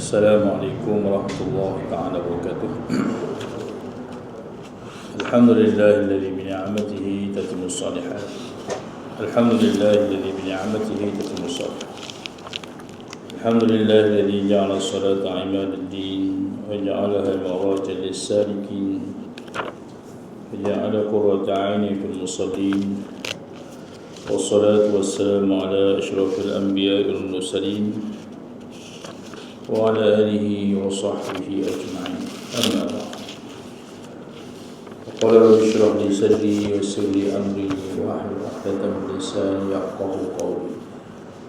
Assalamualaikum warahmatullahi ta'ala wabarakatuh. Alhamdulillahilladzi bi ni'matihi tatimmus shalihat. Alhamdulillahilladzi bi ni'matihi tatimmus shalihat. Alhamdulillahilladzi ja'ala as-salata 'imaduddin wa ja'alaha marajan lis-salikin wa ja'ala qurrata 'aini fil musallin. Wassalatu wassalamu ala asyrafil anbiya'i wal mursalin wa ala alihi wa sahbihi ajma'in. Amma ba'd. Qala rabbi shrah li sadri wa yassir li amri wahlul 'uqdatam min lisani yafqahu qawli.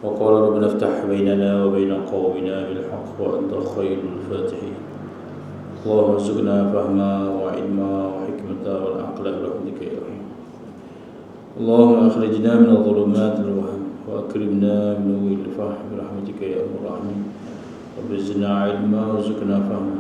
Wa qala rabbana iftah bainana wa baina qawmina bil haqq wa anta khairul fatihin. Allahumma arzuqna fahma wa ilma wa hikmata wal aqla bi rahmatika ya rahim. Allahumma akhrijna min adh-dhulumatil wahm wa akrimna min nuril fahm bi rahmatika ya arhamar rahimin. Rabbi zidna ilma warzuqna fahma.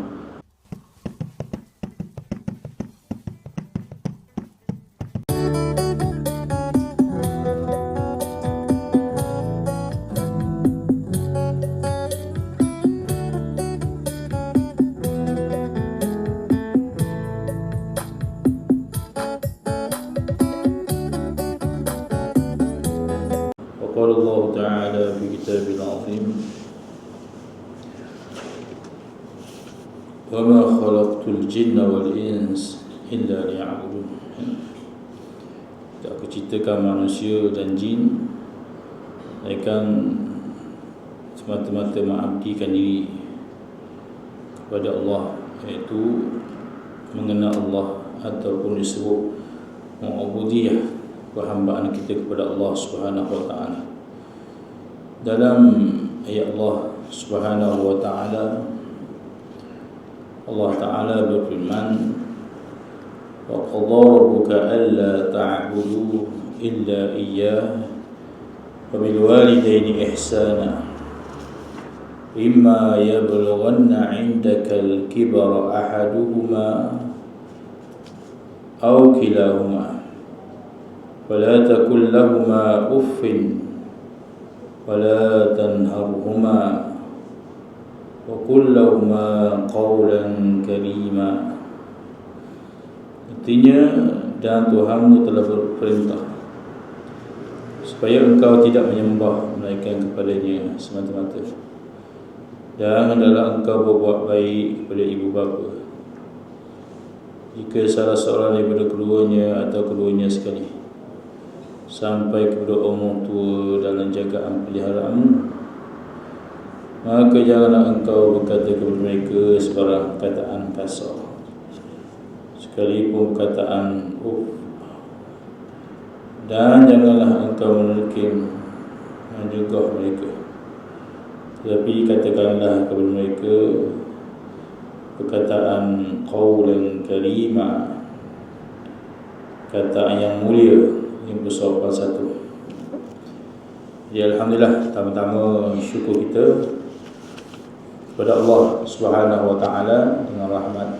وقال الله تعالى في كتابه العظيم وما خلقت الجن والإنس إلا ليعبدون. Aku ciptakan manusia dan jin akan semata-mata mengabdikan diri kepada Allah, iaitu mengenal Allah ataupun disebut mengubudiyah, perhambaan kita kepada Allah Subhanahu wa taala. Dalam ayat Allah Subhanahu wa taala, Allah taala berfirman, wa qadha rabbuka alla ta'budu illa iyyah wa bil walidayni ihsana imma yablughanna 'indaka al-kibara ahaduhuma aw kilahuma fala taqul lahumā uffin wala tanharhumā wa qul lahumā qawlan karīmā. Artinya, dan Tuhanmu telah berperintah supaya engkau tidak menyembah melainkan kepadanya semata-mata, dan hendaklah engkau berbuat baik kepada ibu bapa jika salah seorang daripada keduanya atau keduanya sekali, sampai kepada orang tua dalam jagaan peliharaanmu, maka janganlah engkau berkata kepada mereka sebarang perkataan kasar, sekalipun perkataan dan janganlah engkau menekim menjugah mereka, tetapi katakanlah kepada mereka perkataan qawlan karima, kataan yang mulia, yang bersopan satu. Ya, alhamdulillah, pertama-tama syukur kita kepada Allah Subhanahu wa taala dengan rahmat,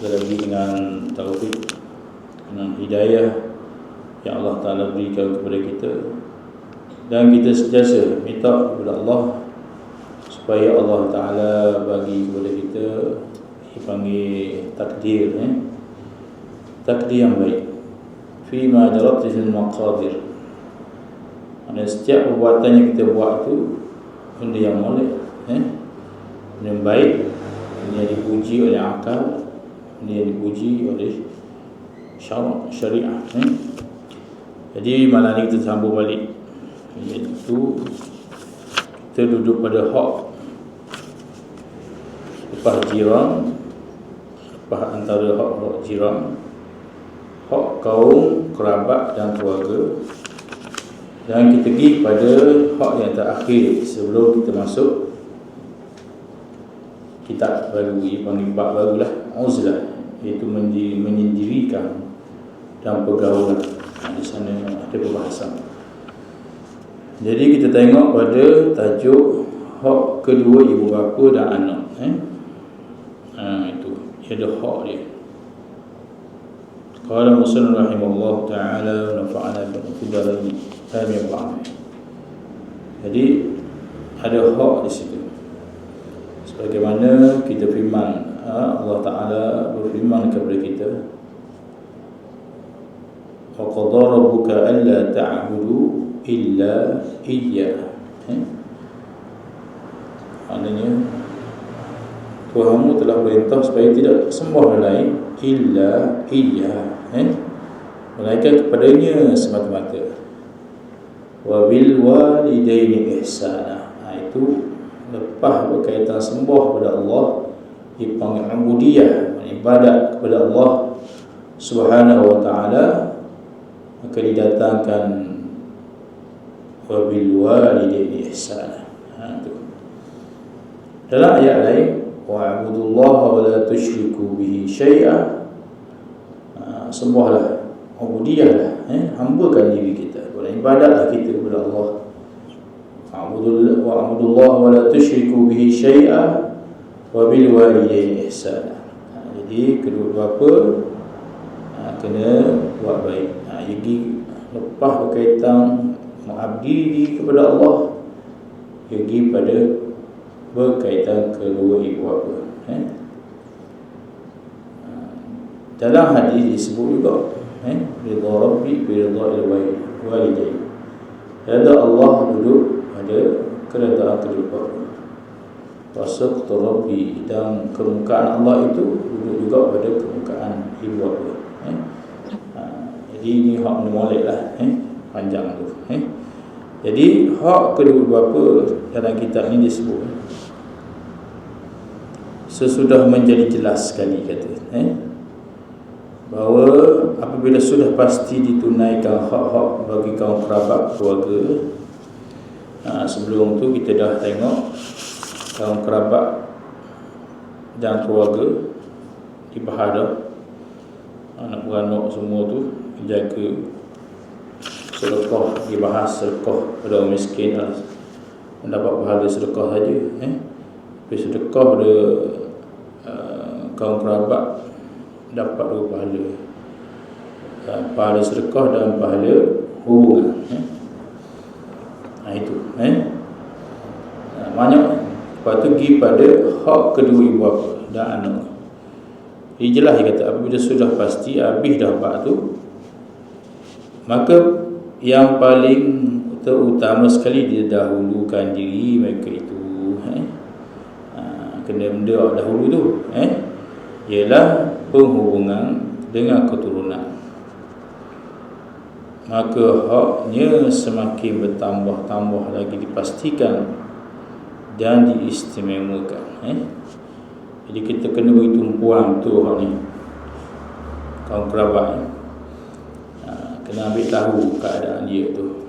lagi dengan taufik, dengan hidayah yang Allah taala berikan kepada kita, dan kita sentiasa minta kepada Allah supaya Allah taala bagi kepada kita dipanggil takdir, takdir yang baik, fima jaratil maqadir. Maksudnya setiap perbuatan yang kita buat tu benda yang molek, benda yang baik, benda yang dipuji oleh akal, benda yang dipuji oleh syariah. Jadi malam ni kita sambung balik, iaitu kita duduk pada hak lepas jiran, lepas antara hak jiran, hak kaum, kerabat dan keluarga, dan kita pergi pada hak yang terakhir sebelum kita masuk kitab baru, dipanggil bab barulah, uzlah, iaitu menyendirikan dan pergaulan. Di sana ada perbahasan. Jadi kita tengok pada tajuk hak kedua ibu bapa dan anak. Itu ada hak dia. Qala Muslim rahimahullah ta'ala wa nafa'ana bi dzalika. Jadi ada hak di situ. Sebagaimana kita firman, Allah Ta'ala berfirman kepada kita, wa qadha rabbuka alla ta'budu illa iyyah. Maknanya Tuhanmu telah perintah supaya tidak sembah lain illa iyyah, melainkan kepadanya semata-mata. Wa bil walidaini ihsana. Itu lepas berkaitan sembah kepada Allah, dipanggil ubudiyah, ibadat kepada Allah Subhanahu wa ta'ala, maka didatangkan wa bil walidaini ihsana. Dalam ayat lain, wa'budullaha wa la tusyriku bihi syai'a. Sembahlah, ubudiyahlah, hambakan diri kita, beribadatlah kita kepada Allah. Wa'budullaha wa la tusyriku bihi syai'a wa bil walidaini ihsana. Jadi kedua bapa kena buat baik. Jadi lepas berkaitan mengabdi diri kepada Allah, pergi pada berkaitan kedua ibu bapa. Dalam hadis disebut juga, ridha rabbi bi ridha walidain. Redha Allah duduk pada keredaan kedua bapa. Wasaqtu rabbi, dan kemukaan Allah itu duduk juga pada kemukaan ibu bapa. Jadi ini hak molek lah, panjang tu. Jadi hak kedua bapa dalam kitab ini disebut sesudah menjadi jelas sekali, kata bahawa apabila sudah pasti ditunaikan hak-hak bagi kaum kerabat keluarga. Sebelum tu kita dah tengok kaum kerabat dan keluarga dibahas dah, anak beranak semua tu jaga sedekah, dibahas sedekah pada orang miskin, mendapat pahala sedekah saja. Tapi sedekah pada kaum kerabat dapat dua pahala, pahala sedekah dan pahala hubungan. Itu banyak. Lepas tu pergi pada hak kedua ibu bapa dan anak. Dia jelas, dia kata apabila sudah pasti habis dah bab tu, maka yang paling terutama sekali dia dahulukan diri mereka itu, kena benda dahulu tu, ialah penghubungan dengan keturunan. Maka haknya semakin bertambah-tambah lagi dipastikan dan diistimewakan. Jadi kita kena beri tumpuan tu hak ni, kaum kerabat. Kena ambil tahu keadaan dia tu,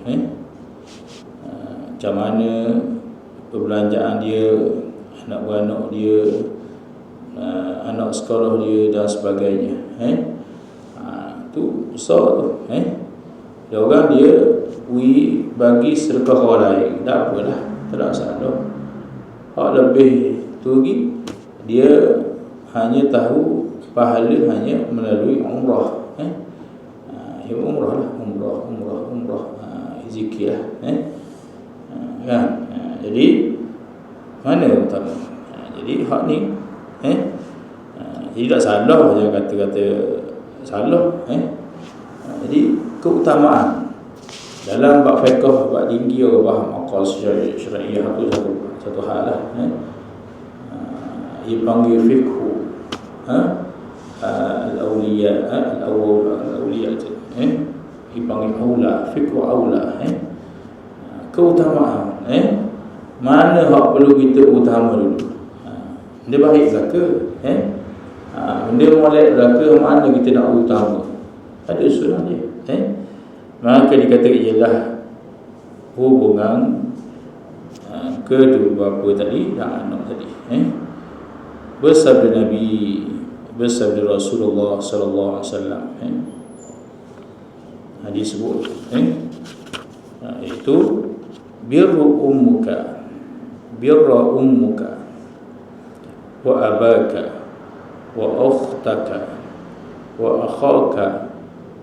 macam mana perbelanjaan dia, anak beranak dia, anak sekolah dia dan sebagainya. Tu besar tu. Dia orang dia bagi sedekah orang lain, tak apalah, tak ada masalah. Hak lebih tu lagi, dia hanya tahu pahala hanya melalui umrah. Umrah lah, umrah, zikir lah. Jadi mana yang utama? Jadi hak ni, jadi tak salah je kata-kata salah. Jadi keutamaan dalam bab fiqh, bab tinggi orang faham akal syariah tu satu hal lah. Dia panggil fiqh al-awliya, al-awliya tu. Dipanggil aula, fiqh aula. Keutamaan, mana hak perlu kita utama dulu. Benda baik ke? Benda molek ke, mana kita nak utama? Ada usulan dia. Maka dikatakan ialah hubungan kedua bapa tadi dan anak tadi. Bersabda Nabi, bersabda Rasulullah sallallahu alaihi wasallam, hadis sebut, itu birra ummuka wa abaka wa ukhtaka wa akhaka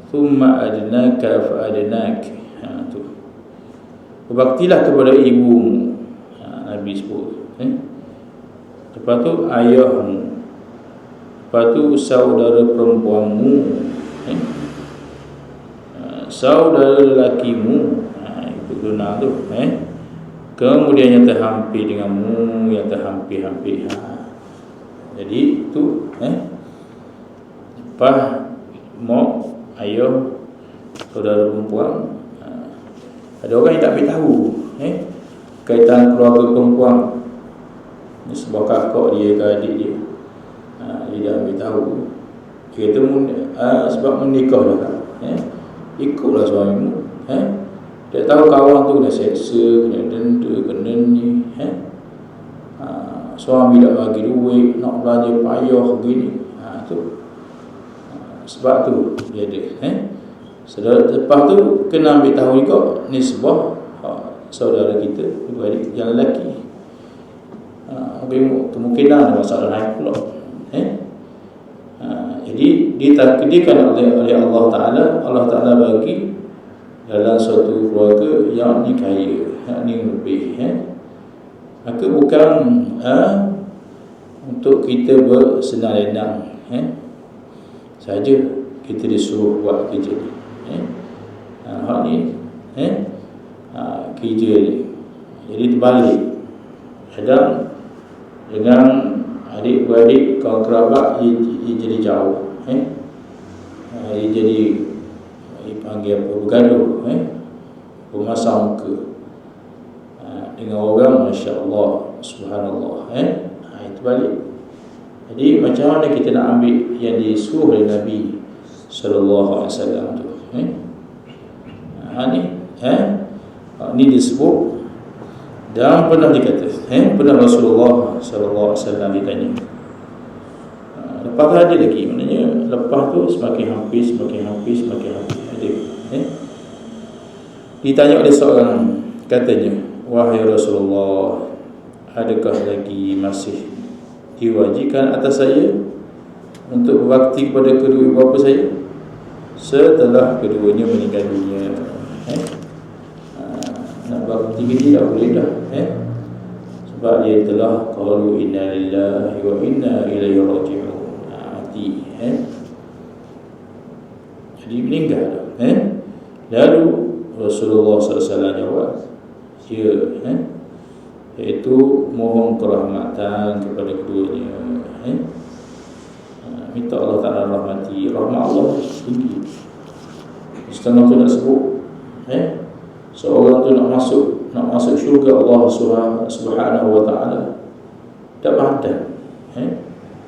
thumma adnaka fa adnak. Tu berbaktilah kepada ibumu. Nabi sebut, lepas tu ayahmu, lepas tu saudara perempuanmu, saudara lelakimu, itu guna tu, kemudian yang terhampir denganmu, yang terhampir-hampir. Jadi tu lepas mak, ayah, saudara perempuan. Ada orang yang tak beritahu kaitan keluarga perempuan, ni sebuah kakak dia ke adik dia, dia dah beritahu. Dia kata sebab menikah dah, ikutlah suamimu. Dia tahu kawan tu kena seksa, kena denda, kena ni, suami tak bagi duit, nak belanja payah begini. Tu sebab tu dia ada. Lepas tu kena ambil tahu juga nisbah saudara kita, adik yang lelaki. Kemungkinan ada masalah lain pula. Jadi ditakdirkan oleh Allah Ta'ala. Allah Ta'ala bagi dalam suatu keluarga yang ni kaya, yang ni lebih. Maka bukan untuk kita bersenang-lenang saja kita disuruh buat kerja ni. Hak ni kerja ni. Jadi terbalik. Kadang dengan adik-beradik, kawan kerabat, ia jadi jauh. Ia jadi dipanggil apa, bergaduh, bermasam muka dengan orang, Masya Allah, Subhanallah. Itu balik. Jadi macam mana kita nak ambil yang disuruh oleh Nabi sallallahu alaihi wasallam tu? Ni disebut, dan pernah dikata, pernah Rasulullah sallallahu alaihi wasallam ditanya. Lepas tu ada lagi, maknanya lepas tu semakin hampir ada. Ditanya oleh seorang, katanya, wahai Rasulullah, adakah lagi masih diwajibkan atas saya untuk berbakti kepada kedua ibu bapa saya setelah keduanya meninggal dunia? Nak bakti ke dia tak boleh dah, sebab dia telah qalu inna lillahi wa inna ilaihi raji'un, mati, jadi meninggal dah. Lalu Rasulullah SAW jawab, ya, iaitu mohon kerahmatan kepada keduanya, minta Allah Ta'ala rahmati. Rahmat Allah tinggi. Setengah tu nak sebut, seorang tu nak masuk syurga Allah Subhanahu wa Ta'ala, tak badan,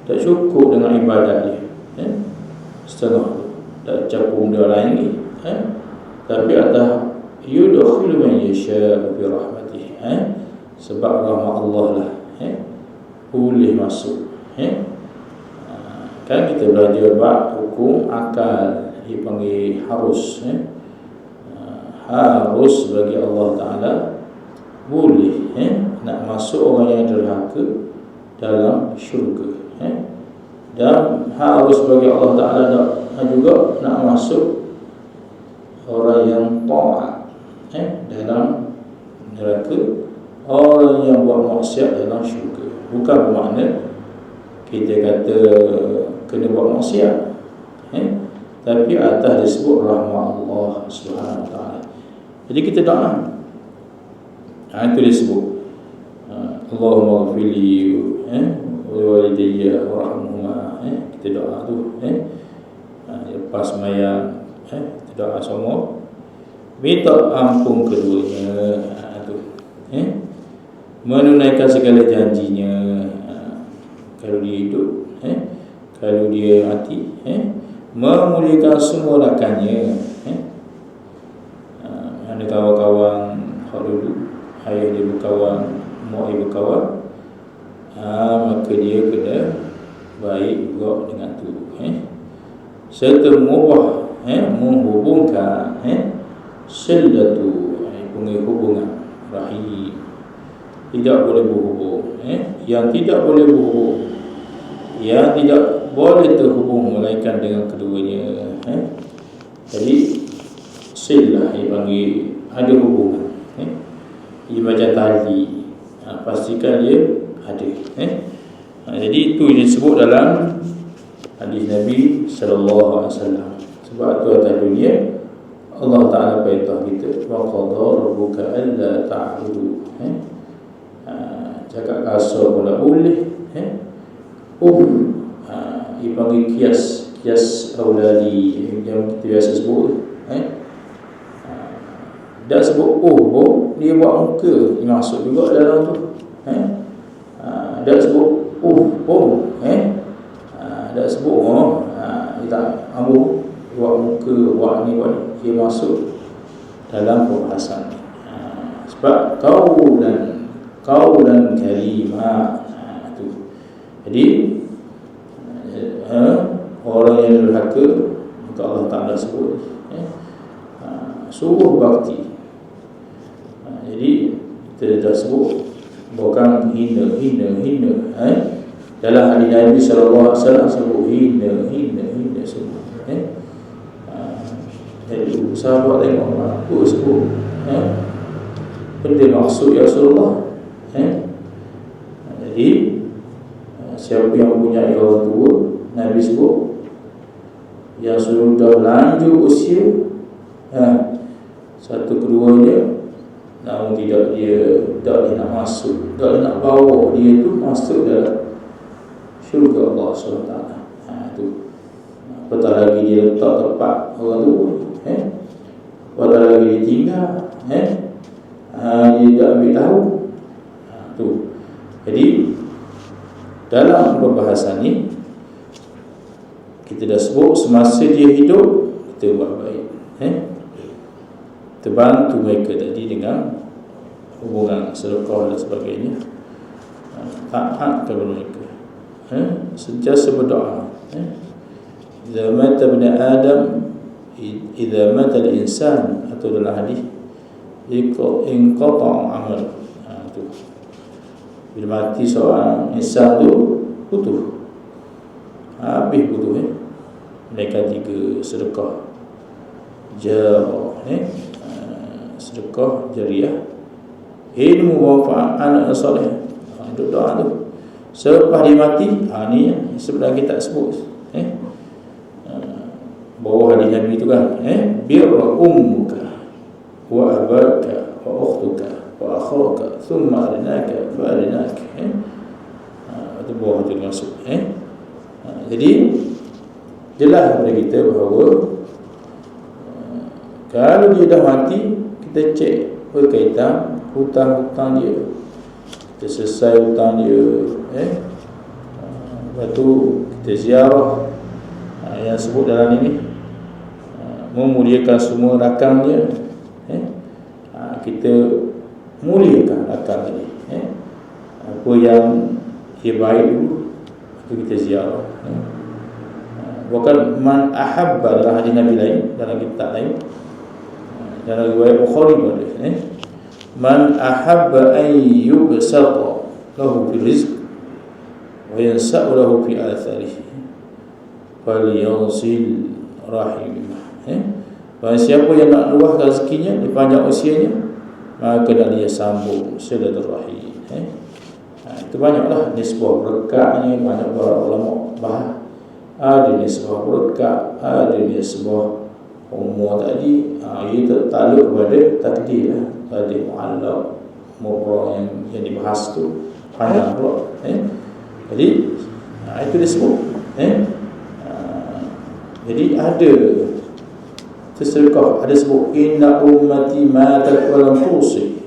tak cukup dengan ibadat dia, setengah tu tak campur benda lain ni, tapi atas yudkhilu man yasha' bi rahmatih, sebab rahmat Allah lah boleh masuk. Kan kita belajar bab hukum akal, dipanggil harus, harus bagi Allah Ta'ala boleh nak masuk orang yang derhaka dalam syurga, dan harus bagi Allah Ta'ala juga nak masuk orang yang taat dalam neraka, orang yang buat maksiat dalam syurga. Bukan bermakna kita kata kena buat maksiat, tapi atas disebut rahmat Allah Subhanahu wa Ta'ala. Jadi kita doa, itu disebut Allahumma ghfirli wa walidayya warhamhuma. Kita doa tu, lepas sembahyang, kita doa semua, minta ampun keduanya, menunaikan segala janjinya, kalau dia hidup, kalau dia mati, memuliakan semua rakannya. Ada kawan-kawan hak dulu, ayah dia berkawan, mak dia berkawan, maka dia kena baik juga dengan tu, serta mubah, menghubungkan silatu, penghubungan rahim. Tidak boleh berhubung, yang tidak boleh berhubung, yang tidak boleh terhubung melainkan dengan keduanya. Jadi silah dipanggil ada hubungan, dia macam tali, pastikan dia ada. Jadi itu yang disebut dalam hadis Nabi sallallahu alaihi wasallam. Sebab tu atas dunia Allah Taala perintah kita, wa qadha rabbuka alla ta'budu. Cakap kasar pula boleh. Dipanggil kias auladi yang kita biasa sebut. Dah sebut dia buat muka, dia masuk juga dalam tu. Dah sebut dah sebut dia tak ambil buat muka, buat ni, dia masuk dalam perbahasan. Sebab kaulan kalimah tu. Jadi orang yang durhaka, maka Allah Ta'ala sebut suruh bakti. Jadi kita dah sebut bukan hina. Dalam hadis Nabi sallallahu alaihi wasallam sebut hina semua. Jadi sahabat tengok apa sebut. Benda maksud ya Rasulullah. Jadi siapa yang punya orang tua, Nabi sebut yang sudah lanjut usia, satu keduanya, namun tidak dia nak masuk, tak nak bawa dia tu masuk dalam syurga Allah SWT. Tu apatah lagi dia letak tempat orang tua, apatah lagi dia tinggal, dia tak ambil tahu. Tu. Jadi dalam perbahasan ni kita dah sebut semasa dia hidup kita buat baik, kita bantu mereka tadi dengan hubungan sedekah dan sebagainya, taat kepada mereka, sentiasa berdoa. Idza mata ibn Adam, idza mata al-insan, atau dalam hadis inqata'a amal. Tu bila mati seorang insan tu putus, habis putus. Mereka 3 sedekah jarah, sedekah jariah, ilmu manfaat, anak soleh. Itu doa tu selepas dia mati. Ni sebenarnya kita tak sebut bawah hadis Nabi tu kan, birra ummuka wa abaka wa ukhtuka wa akhaka thumma arinaka fa arinaka. Itu bawah tu masuk. Jadi jelas kepada kita bahawa kalau dia dah mati, kita cek berkaitan hutang-hutang dia, kita selesai hutang dia. Lepas tu kita ziarah, yang sebut dalam ini memuliakan semua rakamnya. Kita muliakan rakam ini. Apa yang dia baik dulu, itu kita ziarah. Bukan man ahabba, dalam hadis Nabi lain, dalam kitab lain, dalam riwayat Bukhari pun ada, man ahabba an yubsata lahu fi rizq wa yansa'u lahu fi atharihi falyasil rahimah. Barang siapa yang nak luahkan rezekinya, dipanjang usianya, maka nak dia sambung silaturahim. Itu banyaklah nisbah berkatnya, banyak para ulama bahas. Ada nisbah berkat, ada nisbah umur tadi. Ia tertakluk kepada takdir lah. Tadi mu'allaq, murrah yang dibahas tu panjang pula. Jadi itu disebut. Jadi ada tersedekah, ada sebut inna ummati matat wa lam tusi.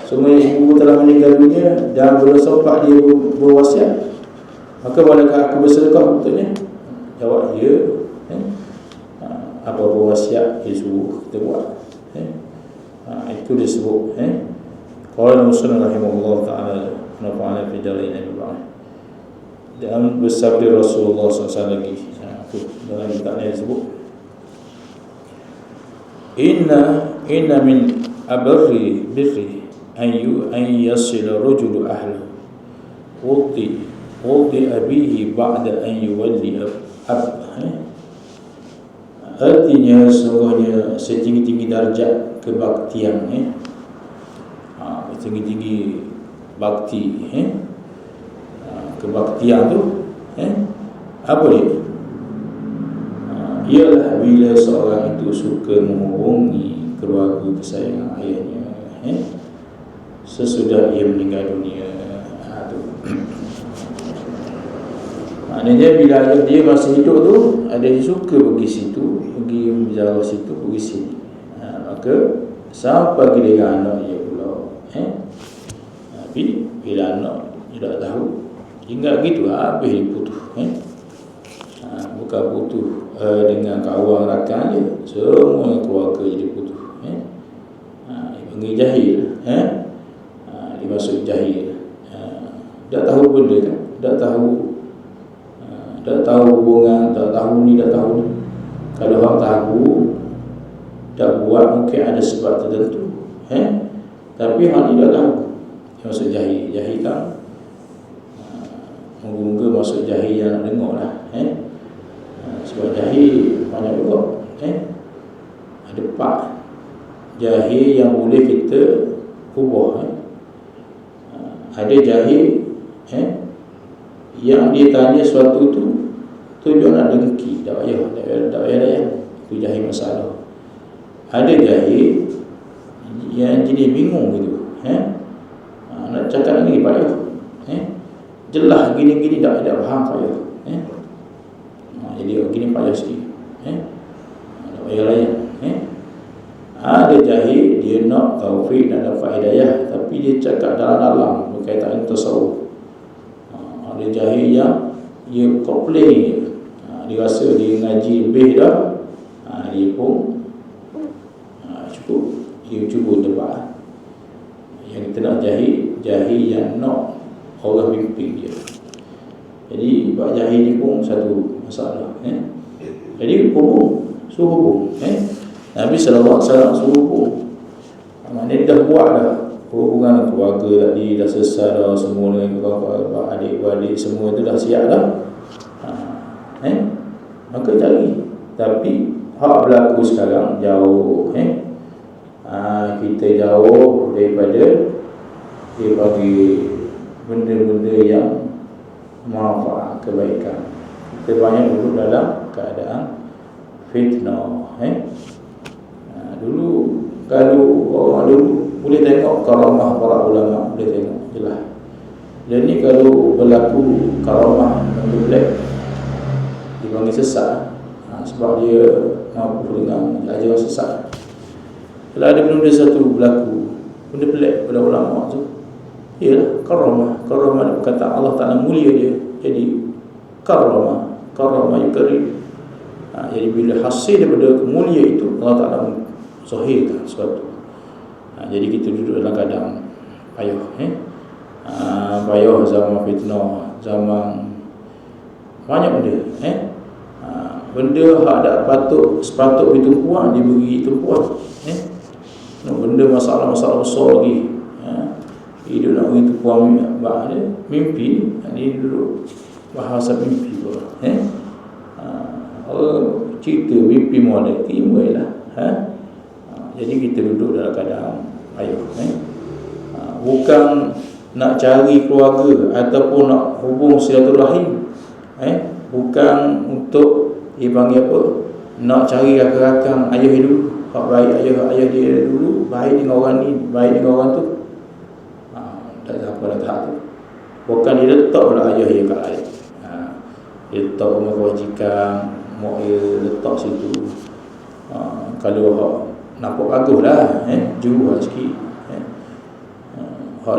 Semua ibu telah meninggal dunia dan belum sempat dia berwasiat, maka bolehkah aku bersedekah untuknya? Jawab ya. Apa berwasiat dia suruh kita buat. Itu disebut qala Muslim rahimahullah ta'ala nafa'ana fi darain al-ba'd. Dan bersabda Rasulullah SAW lagi, dalam kitab ni disebut inna min abarri birri an yasila rajulu ahlahu wudi abihi ba'da an yuwalli artinya sungguhnya setinggi-tinggi darjat kebaktian, setinggi-tinggi bakti kebaktian tu apa dia? Ialah bila seorang itu suka menghubungi keluarga kesayangan ayahnya sesudah ia meninggal dunia. Tu maknanya bila ayah dia masih hidup tu, ada yang suka pergi situ, pergi menziarah situ, pergi sini. Maka sampai giliran anak dia pula tapi bila anak dia tak tahu, ingat gitu habis dia putus bukan putus dengan kawan rakan je, semua keluarga jadi putus. Dia panggil jahil, dia masuk jahil. Tak tahu benda kan, tak tahu hubungan, tak tahu ni, tak tahu ni. Kalau orang tahu tak buat, mungkin ada sebab tertentu, tapi hal ni tak tahu, dia masuk jahil. Jahil kan moga-moga masuk jahil yang nak dengar lah. Sebab jahil banyak juga. Ada 4 jahil yang boleh kita ubah. Ada jahil yang dia tanya sesuatu tu tujuan nak dengki, tak payah layan. Itu jahil masalah. Ada jahil yang jenis bingung gitu, nak cakap lagi payah, jelas gini-gini tak faham payah, jadi gini payah sikit, tak payah layan. Ada jahil dia nak taufik, nak dapat hidayah, tapi dia cakap dalam-dalam berkaitan dengan tasawuf. Ada jahil yang dia komplain je, dia rasa dia ngaji lebih dah, dia pun cukup, dia cuba tebak. Yang kita nak jahil yang nak orang bimbing dia. Jadi bab jahil ni pun satu masalah. Jadi suruh hubung. Nabi SAW suruh hubung. Maknanya dia dah buat dah hubungan keluarga tadi, dah selesai dah semua dengan kawan-kawan, adik-beradik semua itu dah siap dah. Maka cari. Tapi hak berlaku sekarang jauh. Kita jauh daripada dia bagi benda-benda yang manfaat, kebaikan. Kita banyak duduk dalam keadaan fitnah. Dulu kalau orang dulu boleh tengok karamah para ulama, boleh tengok jelas. Dan ni kalau berlaku karamah benda black, dipanggil sesat, sebab dia mampu dengan ajaran sesat. Kalau ada benda satu berlaku, benda pelik pada ulama tu, ialah karamah. Karamah ni perkataan Allah Ta'ala mulia dia. Jadi karamah yukarim. Jadi bila hasil daripada kemulia itu, Allah Ta'ala zahirkan sesuatu. Jadi kita duduk dalam keadaan payah. Payah zaman fitnah, zaman banyak benda. Benda hak tak sepatut ditumpuan, diberi tumpuan. Benda masalah-masalah besar lagi, dia nak beri tumpuan. Dia mimpi, dia duduk bahasa mimpi pula. Orang cerita mimpi model timbul lah. Jadi kita duduk dalam keadaan payah. Bukan nak cari keluarga ataupun nak hubung silaturahim, bukan untuk dipanggil apa, nak cari rakan-rakan ayah dulu, hak baik ayah dia dulu, baik dengan orang ni, baik dengan orang tu. Tak apa dah tahap tu. Bukan dia letak pula ayah dia kat lain. Dia letak rumah kewajikan, mak dia letak situ. Kalau hak nampak bagus lah, jual sikit. Hak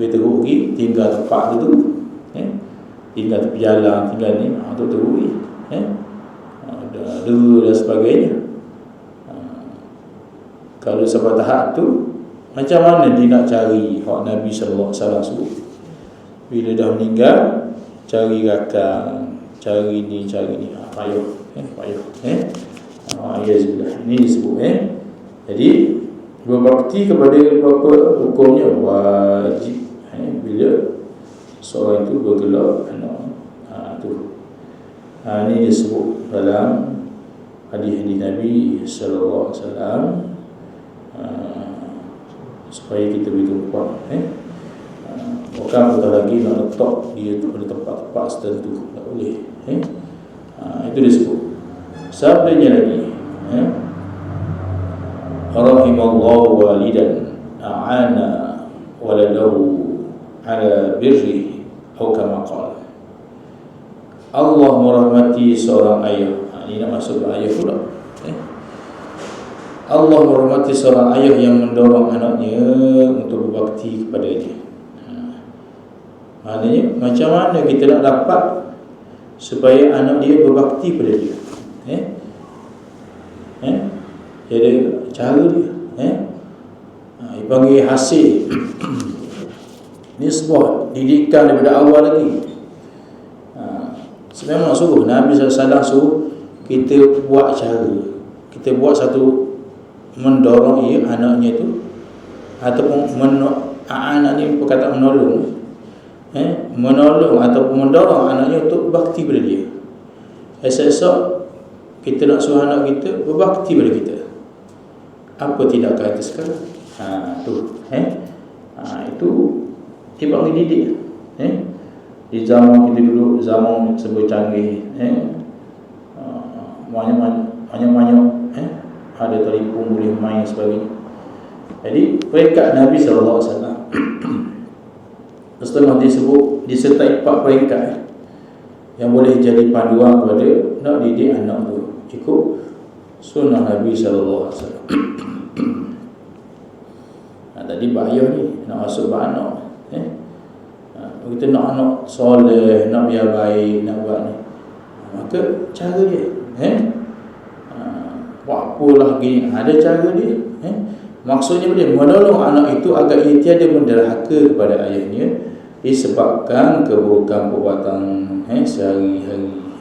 lebih teruk lagi, tinggal tempat tu, tinggal tepi jalan, tinggal ni, tu teruk lagi. Dulu dan sebagainya. Kalau sampai tahap tu, macam mana dia nak cari hak Nabi SAW suruh? Bila dah meninggal, cari rakan, cari ni, payah. Ini disebut. Jadi berbakti kepada bapa hukumnya wajib. Bila seorang itu bergelar anak, tu. Ini disebut dalam hadis-hadis Nabi sallallahu alaihi wasallam, supaya kita bertumpuan. Bukan betul lagi nak letak dia pada tempat-tempat tertentu, tak boleh. Itu disebut. Sabdanya lagi, rahimallahu walidan a'ana waladahu ala birri atau kama qala. Allah merahmati seorang ayah. Ini nak masuk ayah pula. Allah merahmati seorang ayah yang mendorong anaknya untuk berbakti kepadanya. Maknanya macam mana kita nak dapat supaya anak dia berbakti pada dia? Jadi cara dia, dia panggil hasil. Ini sebuah didikan daripada awal lagi. Sebenarnya suruh Nabi SAW suruh kita buat cara, kita buat satu mendorong anaknya tu, ataupun anak ni perkataan menolong, menolong ataupun mendorong anaknya untuk berbakti pada dia. Esok-esok kita nak suruh anak kita berbakti pada kita. Apa tindakan kita sekarang? Itu dia panggil didik. Di zaman kita dulu, zaman sebelum canggih, banyak ada telefon boleh main sebagainya. Jadi peringkat Nabi SAW setelah disebut disertai 4 peringkat yang boleh jadi panduan kepada nak didik anak tu ikut sunnah Nabi SAW. Tadi bahaya ni nak masuk anak, kita nak anak soleh, nak biar baik, nak buat ni, maka cara dia, buat apalah gini, ada cara dia. Maksudnya dia menolong anak itu agar ia tiada menderhaka kepada ayahnya disebabkan keburukan perbuatan sehari-hari.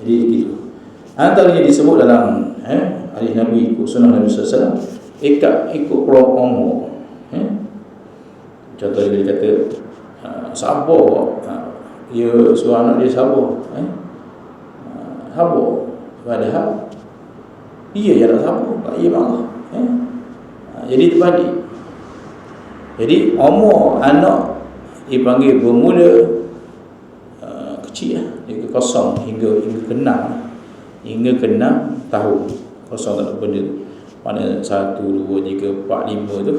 Jadi gitu. Antaranya disebut dalam hadis Nabi, ikut sunnah Nabi SAW, ikut umur. Contoh dia kata sabar, dia suruh anak dia sabar, sabar, padahal dia yang nak sabar, tak ia marah. Jadi terbalik. Jadi umur anak dipanggil bermula kecil, dia kosong hingga ke 6 tahun, kosong tak ada benda tu. Mana 1, 2, 3, 4, 5 tu.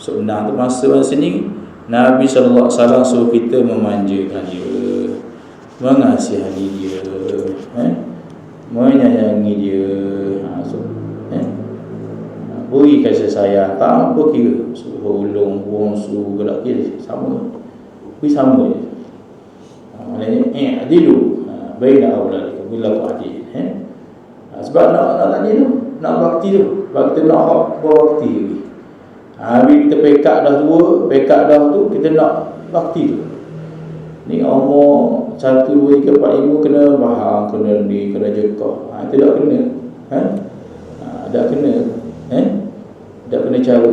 So 6 tu masa ni Nabi SAW suruh kita memanjakan dia, mengasihani dia, menyayangi dia, beri kasih sayang tanpa kira suruh ulung, buang, suruh gelak kira sama, beri sama je. Maknanya adilu baina auladikum bila adil. Sebab nak tadi tu, nak bakti tu, kita nak berbakti lagi. Habis kita pekat dah tua, pekat dah tu, kita nak bakti tu. Ni umur 1, 2, 3, 4, 5 kena faham, kena ni, kena jekah. Itu tak kena. Tak kena. Tak kena cara.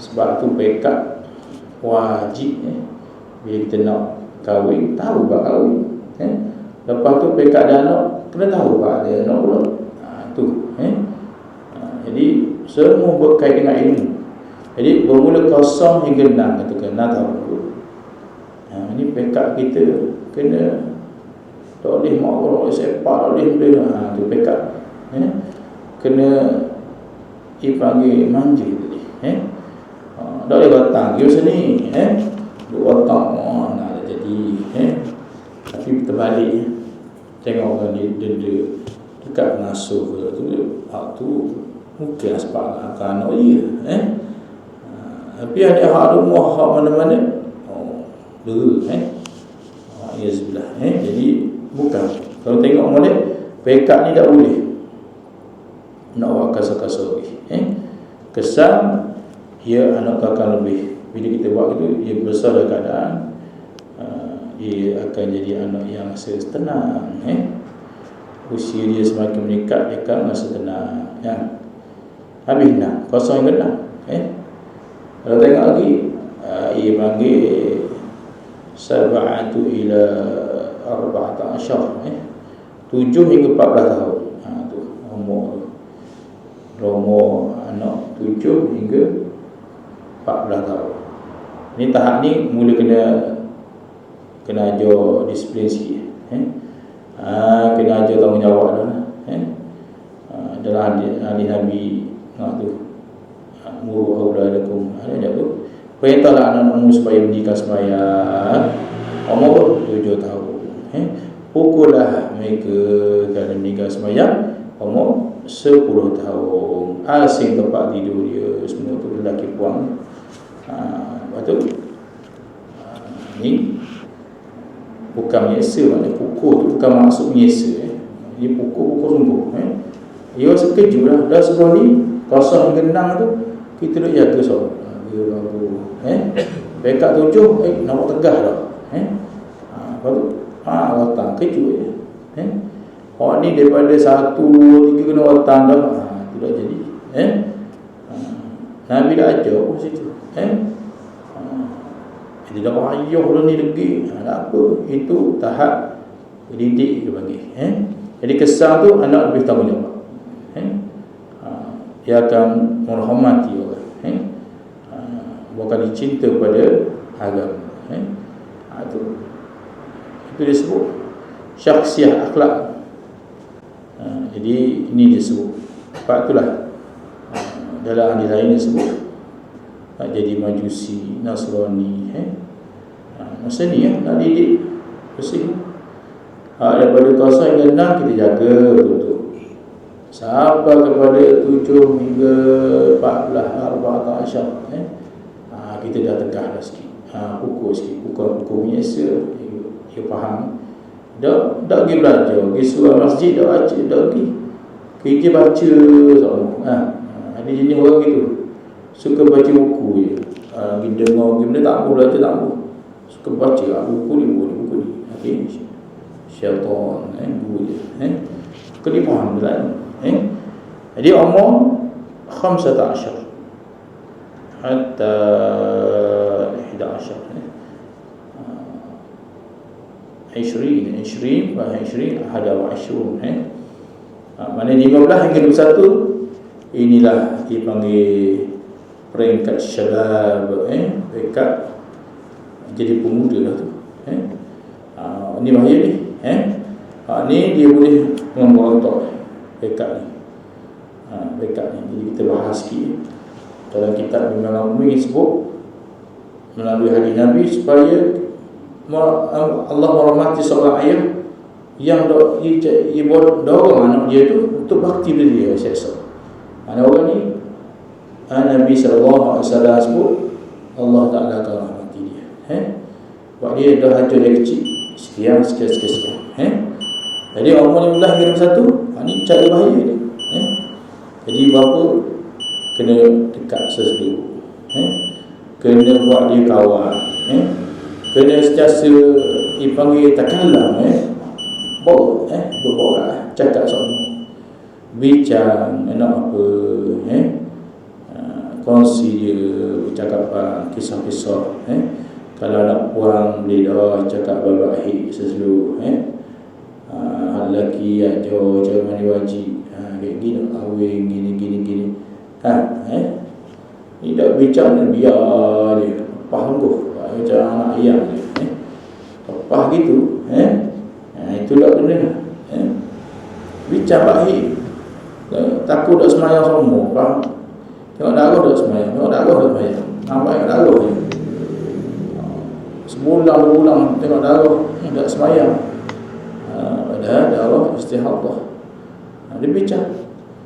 Sebab tu pekat wajib. Bila kita nak kahwin, tahu bak kahwin. Lepas tu pekat dah anak, kena tahu bak ada anak pula. Tu. Jadi semua berkait dengan ilmu. Jadi bermula kosong hingga 6, katakan 6 tahun tu. Ini pekat kita kena tak boleh marah, sepak, tak boleh benda. Tu pekat. Kena dipanggil manja tadi. Tak boleh batang dia sini. Duk batang nak jadi. Tapi terbalik. Tengok orang dia denda dekat pengasuh tu mungkin sebab anak dia. Tapi ada hak rumah, hak mana-mana. Ya sebelah. Jadi bukan. Kalau tengok molek, pekat ni tak boleh nak buat kasar-kasar lagi. Kesan dia anak akan lebih. Bila kita buat itu, dia besar dalam keadaan dia akan jadi anak yang tenang. Usia dia semakin meningkat, dia akan rasa tenang. Habis 6, kosong yang 6. Kalau tengok lagi, ia panggil sab'atu ila 14, 7 hingga 14 tahun. Tu umur anak 7 hingga 14 tahun. Ni tahap ni mula kena ajar disiplin sikit. Kena ajar tanggungjawab dah lah. Dalam hadis Nabi tu, muru auladakum, ada tu. Perintahlah anak-anakmu supaya mendirikan sembahyang. Umur 7 tahun. Pukullah mereka kerana mendirikan sembahyang. Umur 10 tahun. Asing tempat tidur dia, semua tu lelaki puang. Lepas tu ni bukan menyesa, maknanya pukul tu bukan maksud menyesa. Dia pukul sungguh. Dia rasa kejut lah. Dah sebelum ni kosong genang tu kita duk jaga solat. Pekat 7 nampak tegah dah. Lepas tu watang kejut je. Orang ni daripada 1, 2, 3 kena watang dah. Tidak jadi. Nabi dah ajar pun situ. Dia dah payah dah ni lagi. Tak apa. Itu tahap didik dia bagi. Jadi kesan tu anak lebih tanggungjawab. Dia akan menghormati orang. Bukan dicinta pada agama. Itu disebut syakhsiah akhlak. Jadi ini disebut. Sebab itulah dalam hadis lain disebut nak jadi Majusi, Nasrani. Masa ni nak didik bersih. Daripada kawasan hingga 6 kita jaga betul-betul. Sampai kepada 7 hingga 14, 14, kita dah tegah dah sikit. Pukul sikit, pukul menyesa. Dia faham. Dah pergi belajar, pergi surau masjid, dah pergi kerja baca sama. Ada jenis orang gitu, suka baca buku je. Pergi dengar, pergi benda tak mau belajar, tak mau. Suka baca buku ni. Okay. Syaitan, guru je. Kena faham betul. Jadi umur 15 hatta 11. 20 ada 20. Mana 15 hingga 21 inilah dipanggil peringkat syabab, peringkat jadi pemuda lah tu. Ni bahaya ni. Ni dia boleh memberontak peringkat ni. Jadi kita bahas sikit dalam kitab Imam Nawawi sebut melalui hadis Nabi supaya Allah merahmati seorang ayah yang dorong anak dia tu untuk bakti pada dia. Mana orang ni Nabi SAW sebut Allah Ta'ala akan rahmati dia. Sebab dia dah hancur dari kecil sekian. Jadi umur 15 hingga 21 ni cara bahaya ni. Jadi bapa kena dekat sesedu, kena buat dia kawan, kena sentiasa dipanggil takallam, berborak, cakap sama, bincang nak apa, kongsi dia percakapan, kisah-kisah. Kalau nak puang boleh cakap baik-baik sesedu. Lelaki ajar cara mandi wajib, kayak gini kahwin gini. Ni tak bincang ni biar dia faham tu macam anak ayam dia. Lepas gitu itulah benda. Bincang baik. Takut tak semayang semua, faham? Tengok darah tak semayang. Nampak darah dia. Sebulan 2 bulan tengok darah tak semayang. Padahal darah istihadah. Dia bincang.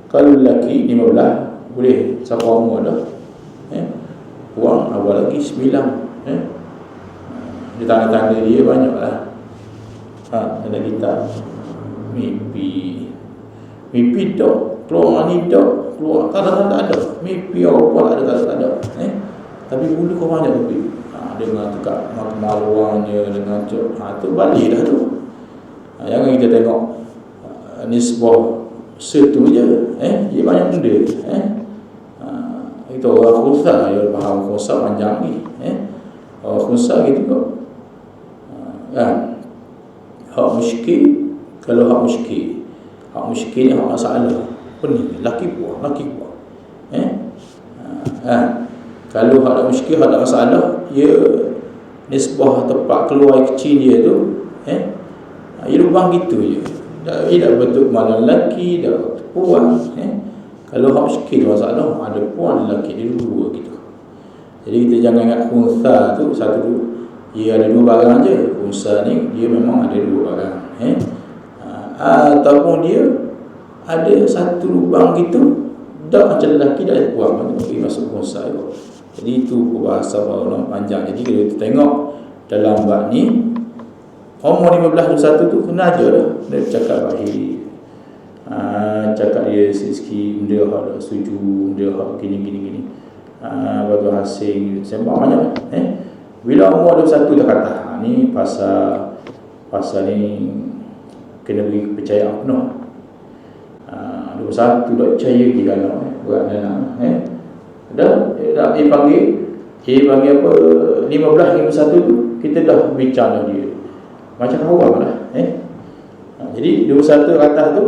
Kalau lelaki 15 boleh siapa umur dah. Puang awal lagi 9. Dia tanda-tanda dia banyak lah. Ada kitab mimpi tak keluar ni tak keluar kadang-kadang tak ada mimpi apa tak ada. Tapi bulu kau banyak lebih. Dengan tekak kemaluannya dengan tu balik dah tu. Jangan kita tengok nisbah setu je. Dia banyak benda. Itu orang khusah, dia faham khusah panjang ni. Orang khusah gitu kok. Hak muskil, kalau hak muskil ni hak masalah. Pening, laki buah. Kalau hak ada muskil, hak ada masalah, ia nisbah tempat keluar kecil dia tu, ia lubang gitu je. Ia tak betul mana lelaki, dah puan. Kalau hak muskil masalah, ada puan lelaki, dia dua gitu. Jadi kita jangan ingat unsa tu satu tu, ia ada dua barang je. Unsa ni dia memang ada dua barang. Ataupun dia ada satu lubang gitu, dah macam lelaki dah ada puan, itu masuk unsa itu. Jadi itu bahasa orang panjang. Jadi kalau kita tengok dalam bab ni, umur 15-21 tu kena aja dah. Dia cakap bahir, cakap dia sikit benda hak setuju, benda hak gini. Batu hasil sembang banyak. Bila umur 21 dah kata, ni pasal ni kena beri kepercayaan penuh. 21 tak percaya dia anak buat anak. Dah panggil apa 15 21 tu kita dah bincang dia macam kawan lah. Jadi 21 atas tu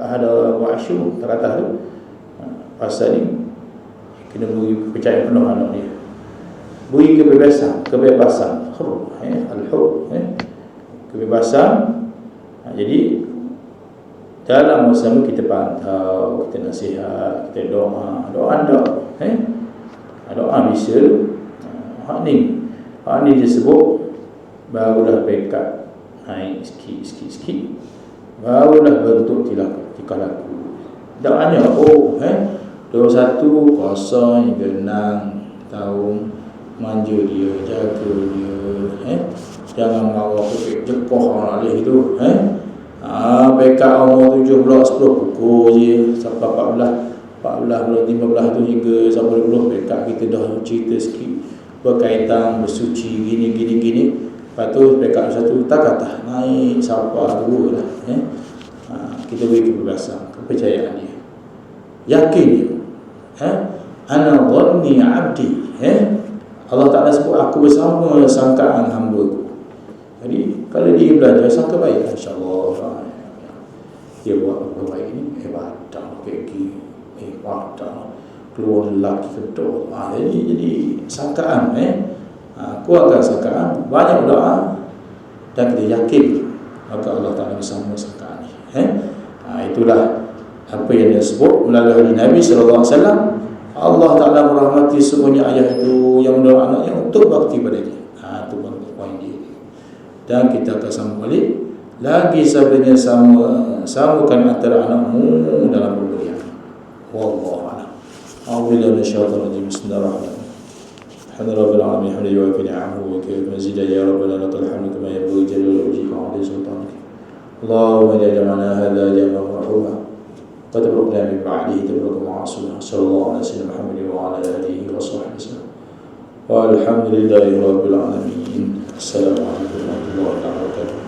ada wa'asyu atas tu pasal ni kena beri kepercayaan penuh anak dia, beri kebebasan hur, al-hur, kebebasan. Jadi dalam masa itu kita pantau, kita nasihat, kita doa bisa. Hak ni disebut barulah pekat naik sikit, barulah bentuk tingkah laku. Doanya 21 kuasa yang genang tahun, manja dia, jaga dia, jangan bawa pekik jepoh orang alih itu. Pekat umur 7 bulan 10 pukul je sampai 14 bulan 15 tu hingga sampai 20 pekat kita dah cerita sikit berkaitan bersuci gini. Lepas tu pekat satu tak kata naik sampai 2 lah. Kita beri kebebasan, kepercayaan dia, yakin dia. Ana dhanni 'abdi. Allah Ta'ala sebut aku bersama sangkaan hamba-Ku. Jadi kalau dia belajar sangka baik, insya-Allah dia buat apa baik ni, ibadah kaki, ibadah keluar lelaki kedua. Jadi sangkaan, kuatkan sangkaan, banyak doa dan kita yakin maka Allah Ta'ala bersama sangkaan ni. Itulah apa yang disebut melalui Nabi sallallahu alaihi wasallam. Allah Ta'ala merahmati semuanya ayah itu yang mendoakan anaknya untuk bakti pada dia. Itu poin dia. Dan kita akan sambung balik lagi sebenarnya samakan antara anakmu dalam pemberian. Wallahu a'lam. A'udzubillahi minasyaitonir rajim. Bismillahirrahmanirrahim. Alhamdulillahil alamin hamdan wa ni'amahu wa kayfa mazida ya rabbana lakal hamdu kama yanbaghi jalali wajhika wa 'ala sultanik. Allahumma ja'alna hadha jam'an marhuma wa tabarrukna min ba'dihi tabarrukan ma'asuma. Sallallahu alaihi wasallam Muhammad wa 'ala alihi wa sahbihi wasallam. Walhamdulillahi rabbil alamin. Assalamualaikum warahmatullahi wabarakatuh.